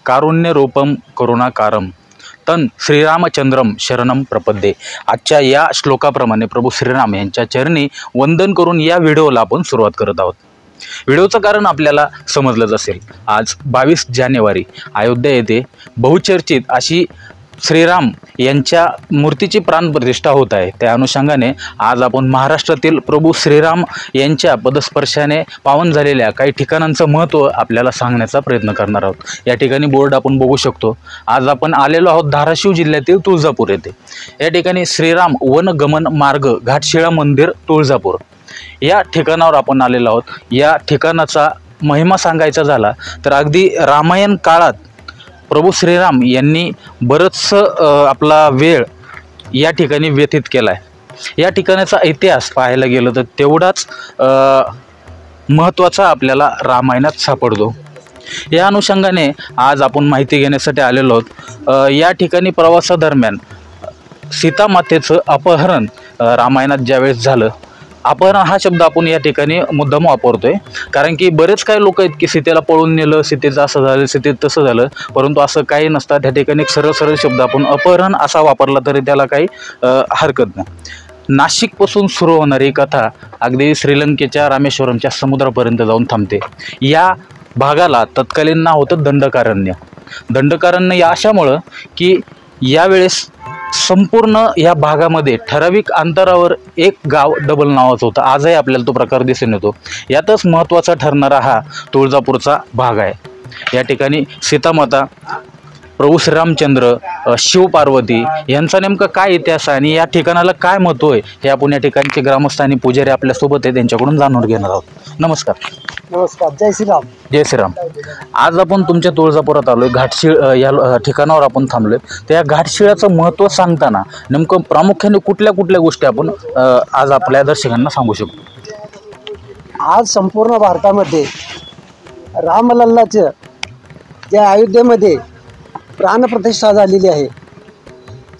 कारुण्य रूपम करुणाकारम तन श्रीरामचंद्रम शरणम प्रपद्ये। आजच्या या श्लोकाप्रमाणे प्रभू श्रीराम यांच्या चरणी वंदन करून या व्हिडिओला आपण सुरुवात करत आहोत। व्हिडिओचं कारण आपल्याला समजलंच असेल। आज 22 जानेवारी अयोध्या येथे बहुचर्चित अशी श्रीराम यांच्या मूर्तीची प्राणप्रतिष्ठा होत आहे। त्या अनुषंगाने आज आपण महाराष्ट्रातील प्रभू श्रीराम यांच्या पदस्पर्शाने पावन झालेल्या काही ठिकाणांचं महत्त्व आपल्याला सांगण्याचा प्रयत्न करणार आहोत। या ठिकाणी बोर्ड आपण बघू शकतो। आज आपण आलेलो आहोत धाराशिव जिल्ह्यातील तुळजापूर येथे। या ठिकाणी श्रीराम वनगमन मार्ग घाटशिळा मंदिर तुळजापूर या ठिकाणावर आपण आलेलो आहोत। या ठिकाणाचा महिमा सांगायचा झाला तर अगदी रामायण काळात प्रभू श्रीराम यांनी बरंच आपला वेळ या ठिकाणी व्यतीत केला आहे। या ठिकाणाचा इतिहास पाहायला गेलं तर तेवढाच महत्त्वाचा आपल्याला रामायणात सापडतो। या अनुषंगाने आज आपण माहिती घेण्यासाठी आलेलो आहोत। या ठिकाणी प्रवासादरम्यान सीतामातेचं अपहरण रामायणात ज्यावेळेस झालं, अपहरण हा शब्द आपण या ठिकाणी मुद्दाम वापरतोय कारण की बरेच काही लोक आहेत की सीतेला पळून नेलं, सीतेचं असं झालं, सीतेत तसं झालं, परंतु असं काही नसतं। त्या ठिकाणी सरळ सरळ शब्द आपण अपहरण असा वापरला तरी त्याला काही हरकत नाही। नाशिकपासून सुरू होणारी कथा अगदी श्रीलंकेच्या रामेश्वरमच्या समुद्रापर्यंत जाऊन थांबते। या भागाला तत्कालीन नाव होतं दंडकारण्य। दंडकारण्य या अशामुळं की यावेळेस संपूर्ण या भागामध्ये ठराविक अंतरावर एक गाव डबल नावाचं होतं। आजही आपल्याला तो प्रकार दिसून येतो। यातच महत्त्वाचा ठरणारा हा तुळजापूरचा भाग आहे। या ठिकाणी सीतामाता, प्रभू श्रीरामचंद्र, शिवपार्वती यांचा नेमका काय इतिहास आहे आणि या ठिकाणाला काय महत्त्व आहे हे आपण या ठिकाणचे ग्रामस्थ आणि पुजारी आपल्यासोबत आहे त्यांच्याकडून जाणून घेणार आहोत। नमस्कार। नमस्कार, जय श्रीराम। जय श्रीराम। आज आपण तुमच्या तुळजापुरात आलोय, घाटशिळ या ठिकाणावर आपण थांबलोय। त्या घाटशिळाचं महत्त्व सांगताना नेमकं प्रामुख्याने कुठल्या कुठल्या गोष्टी आपण आज आपल्या दर्शकांना सांगू शकतो? आज संपूर्ण भारतामध्ये रामलल्लाचं ज्या अयोध्येमध्ये प्राणप्रतिष्ठा झालेली आहे,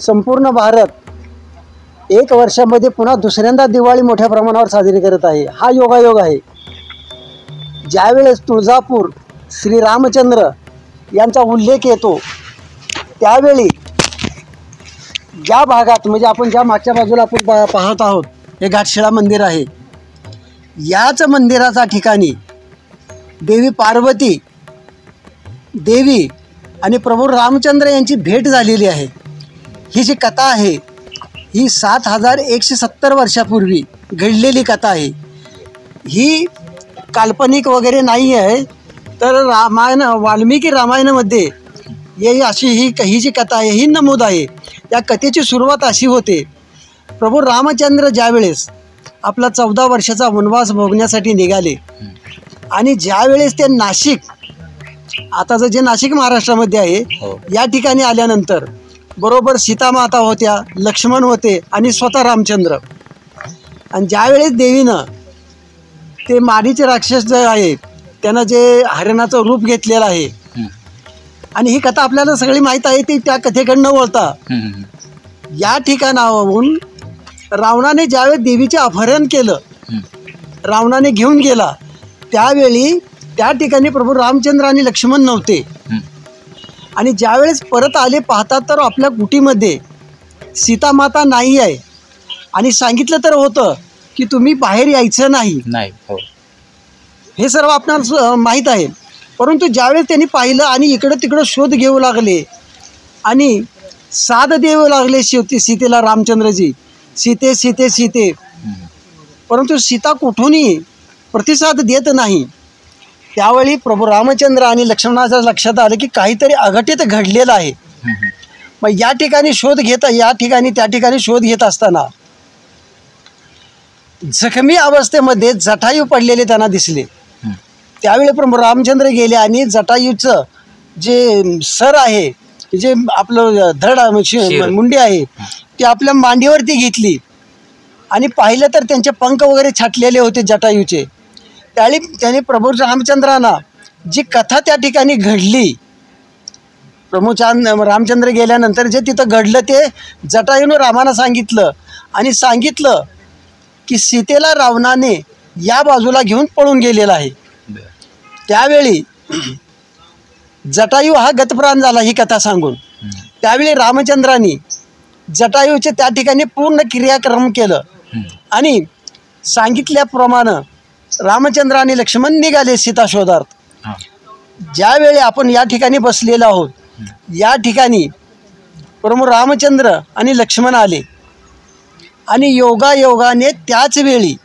संपूर्ण भारत एक वर्षामध्ये पुन्हा दुसऱ्यांदा दिवाळी मोठ्या प्रमाणावर साजरी करत आहे। हा योगायोग आहे। ज्यावेळेस तुळजापूर श्रीरामचंद्र यांचा उल्लेख येतो त्यावेळी ज्या भागात म्हणजे आपण ज्या मागच्या बाजूला आपण पाहत आहोत हे घाटशिळा मंदिर आहे। याच मंदिराच्या ठिकाणी देवी पार्वती देवी आणि प्रभू रामचंद्र यांची भेट झालेली आहे। ही जी कथा आहे ही 7170 वर्षापूर्वी घडलेली कथा आहे। ही काल्पनिक वगैरे नाही आहे, तर रामायण वाल्मिकी रामायणामध्ये ही जी कथा आहे ही नमूद आहे। त्या कथेची सुरुवात अशी होते, प्रभू रामचंद्र ज्यावेळेस आपला 14 वर्षाचा वनवास भोगण्यासाठी निघाले आणि ज्यावेळेस ते नाशिक, आताचं जे नाशिक महाराष्ट्रामध्ये आहे या ठिकाणी आल्यानंतर बरोबर सीतामाता होत्या, लक्ष्मण होते आणि स्वतः रामचंद्र। आणि ज्यावेळेस देवीनं ते मारीचे राक्षस जे आहे त्यानं जे हरिणाचं रूप घेतलेलं आहे आणि ही कथा आपल्याला सगळी माहीत आहे, ती त्या कथेकडनं वळता या ठिकाणाहून रावणाने ज्यावेळेस देवीचे अपहरण केलं, रावणाने घेऊन गेला, त्यावेळी त्या ठिकाणी प्रभू रामचंद्र आणि लक्ष्मण नव्हते। आणि ज्यावेळेस परत आले पाहतात तर आपल्या कुटीमध्ये सीतामाता नाही आहे आणि सांगितलं तर होतं की तुम्ही बाहेर यायचं नाही। हे सर्व आपणाला माहीत आहे। परंतु ज्यावेळेस त्यांनी पाहिलं आणि इकडं तिकडं शोध घेऊ लागले आणि साथ देऊ लागले सीतेला रामचंद्रजी, सीते सीते सीते, परंतु सीता कुठूनही प्रतिसाद देत नाही। त्यावेळी प्रभू रामचंद्र आणि लक्ष्मणाच्या लक्षात आलं की काहीतरी अघटित घडलेलं आहे। मग या ठिकाणी त्या ठिकाणी शोध घेत असताना जखमी अवस्थेमध्ये जटायू पडलेले त्यांना दिसले। त्यावेळी प्रभू रामचंद्र गेले आणि जटायूचं जे सर आहे जे आपलं मुंडी आहे ती आपल्या मांडीवरती घेतली आणि पाहिलं तर त्यांचे पंख वगैरे छाटलेले होते जटायूचे. त्याने प्रभू रामचंद्रांना जी कथा त्या ठिकाणी घडली, रामचंद्र गेल्यानंतर जे तिथं घडलं ते जटायूनं रामाला सांगितलं आणि सांगितलं की सीतेला रावणाने या बाजूला घेऊन पळून गेलेला आहे. त्यावेळी जटायू हा गतप्राण झाला ही कथा सांगून. त्यावेळी रामचंद्रांनी जटायूचे त्या ठिकाणी पूर्ण क्रियाक्रम केलं आणि सांगितल्याप्रमाणे रामचंद्र आणि लक्ष्मण निघाले सीता शोधार्थ. ज्यावेळी आपण या ठिकाणी बसलेलो आहोत, या ठिकाणी प्रभू रामचंद्र आणि लक्ष्मण आले आणि योगायोगाने त्याच वेळी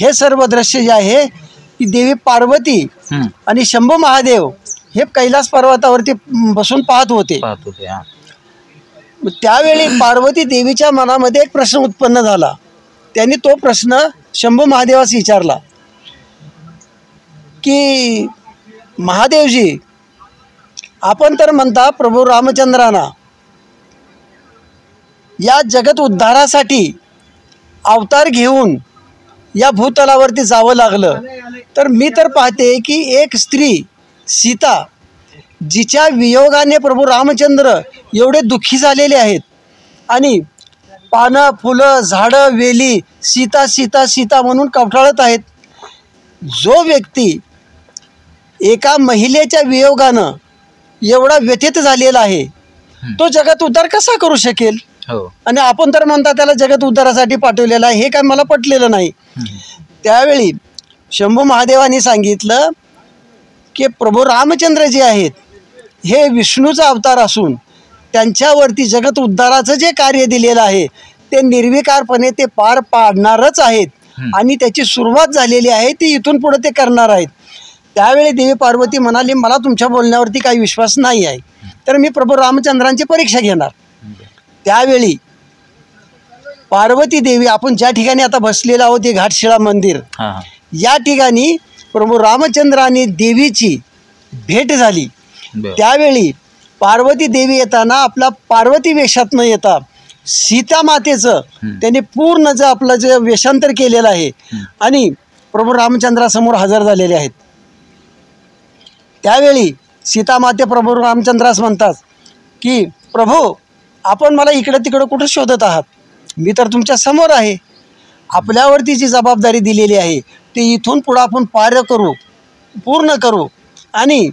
हे सर्व दृश्य जे आहे की देवी पार्वती आणि शंभू महादेव हे कैलास पर्वतावरती बसून पाहत होते. त्यावेळी पार्वती देवीच्या मनामध्ये एक प्रश्न उत्पन्न झाला. त्यांनी तो प्रश्न शंभू महादेवास विचारला की महादेवजी, आपण तर म्हणता प्रभू रामचंद्रांना या जगत उद्धारासाठी अवतार घेऊन या भूतलावरती जावं लागलं, तर मी तर पाहते की एक स्त्री सीता जिच्या वियोगाने प्रभू रामचंद्र एवढे दुःखी झालेले आहेत आणि पानं फुलं झाडं वेली सीता सीता सीता म्हणून कवटाळत आहेत. जो व्यक्ती एका महिलेच्या वियोगानं एवढा व्यथित झालेला आहे तो जगत उद्धार कसा करू शकेल? आणि आपण तर म्हणता त्याला जगत उद्धारासाठी पाठवलेलं आहे, हे काय मला पटलेलं नाही. त्यावेळी शंभू महादेवांनी सांगितलं की प्रभू रामचंद्र जे आहेत हे विष्णूचा अवतार असून त्यांच्यावरती जगत उद्धाराचं जे कार्य दिलेलं आहे ते निर्विकारपणे ते पार पाडणारच आहेत आणि त्याची सुरुवात झालेली आहे, ती इथून पुढे ते करणार आहेत. त्यावेळी देवी पार्वती म्हणाली, मला तुमच्या बोलण्यावरती काही विश्वास नाही आहे, तर मी प्रभू रामचंद्रांची परीक्षा घेणार. त्यावेळी पार्वती देवी, आपण ज्या ठिकाणी आता बसलेलो आहोत ते घाटशिळा मंदिर, या ठिकाणी प्रभू रामचंद्र आणि देवीची भेट झाली. त्यावेळी पार्वती देवी येताना आपला पार्वती वेशात न येता सीता मातेचं त्यांनी पूर्ण जे आपलं जे वेषांतर केलेलं आहे आणि प्रभू रामचंद्रासमोर हजर झालेले आहेत. त्यावेळी सीता माते प्रभू रामचंद्रास म्हणतात की प्रभू, आपण मला इकडं तिकडं कुठं शोधत आहात? मी तर तुमच्या समोर आहे. आपल्यावरती जी जबाबदारी दिलेली आहे ती इथून पुढं आपण पार करू, पूर्ण करू आणि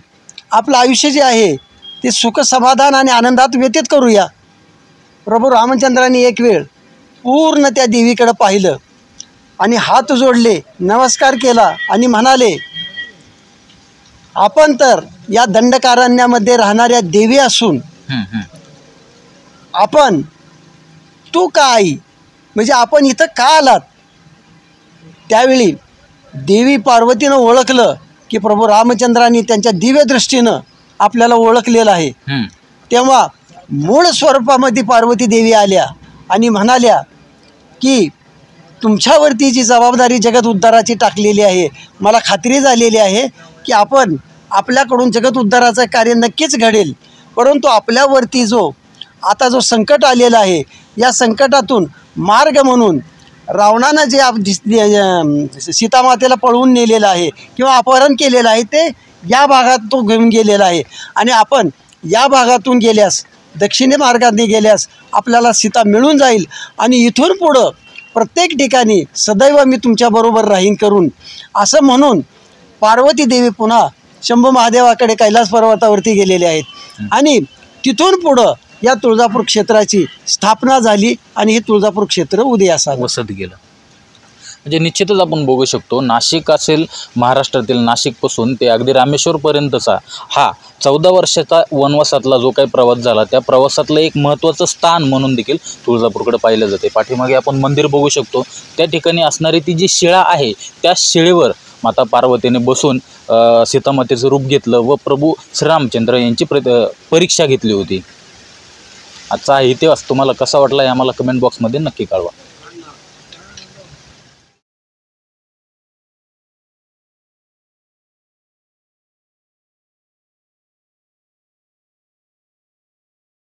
आपलं आयुष्य जे आहे ते सुख समाधान आणि आनंदात व्यतीत करूया. प्रभू रामचंद्रांनी एक वेळ पूर्ण त्या देवीकडे पाहिलं आणि हात जोडले, नमस्कार केला आणि म्हणाले, आपण तर या दंडकारण्यामध्ये राहणाऱ्या देवी असून आपण तू का आई, म्हणजे आपण इथं का आलात? त्यावेळी देवी पार्वतीनं ओळखलं की प्रभू रामचंद्रांनी त्यांच्या दिव्य दृष्टीनं आपल्याला ओळखलेलं आहे. तेव्हा मूळ स्वरूपामध्ये पार्वती देवी आल्या आणि म्हणाल्या की तुमच्यावरती जी जबाबदारी जगत उद्धाराची टाकलेली आहे, मला खात्री झालेली आहे की आपण आपल्याकडून जगत उद्धाराचं कार्य नक्कीच घडेल, परंतु आपल्यावरती आता जो संकट आलेला आहे या संकटातून मार्ग म्हणून रावणानं जे सीतामातेला पळवून नेलेलं आहे किंवा अपहरण केलेलं आहे ते या भागात तो घेऊन गेलेला आहे आणि आपण या भागातून गेल्यास, दक्षिणे मार्गाने गेल्यास आपल्याला सीता मिळून जाईल आणि इथून पुढं प्रत्येक ठिकाणी सदैव मी तुमच्याबरोबर राहीन करून असं म्हणून पार्वती देवी पुन्हा शंभू महादेवाकडे कैलास पर्वतावरती गेलेले आहेत आणि तिथून पुढं या तुळजापूर क्षेत्राची स्थापना झाली आणि हे तुळजापूर क्षेत्र उदयास वसत गेलं. म्हणजे निश्चितच आपण बघू शकतो, नाशिक असेल, महाराष्ट्रातील नाशिकपासून ते अगदी रामेश्वरपर्यंतचा हा 14 वर्षाचा वनवासातला जो काही प्रवास झाला त्या प्रवासातलं एक महत्त्वाचं स्थान म्हणून देखील तुळजापूरकडे पाहिलं जाते. पाठीमागे आपण मंदिर बघू शकतो, त्या ठिकाणी असणारी ती जी शिळा आहे त्या शिळेवर माता पार्वतीने बसून सीतामातेचं रूप घेतलं व प्रभू श्रीरामचंद्र यांची परीक्षा घेतली होती. आजचा हा इतिहास तुम्हाला कसा वाटला हे आम्हाला कमेंट बॉक्समध्ये नक्की कळवा.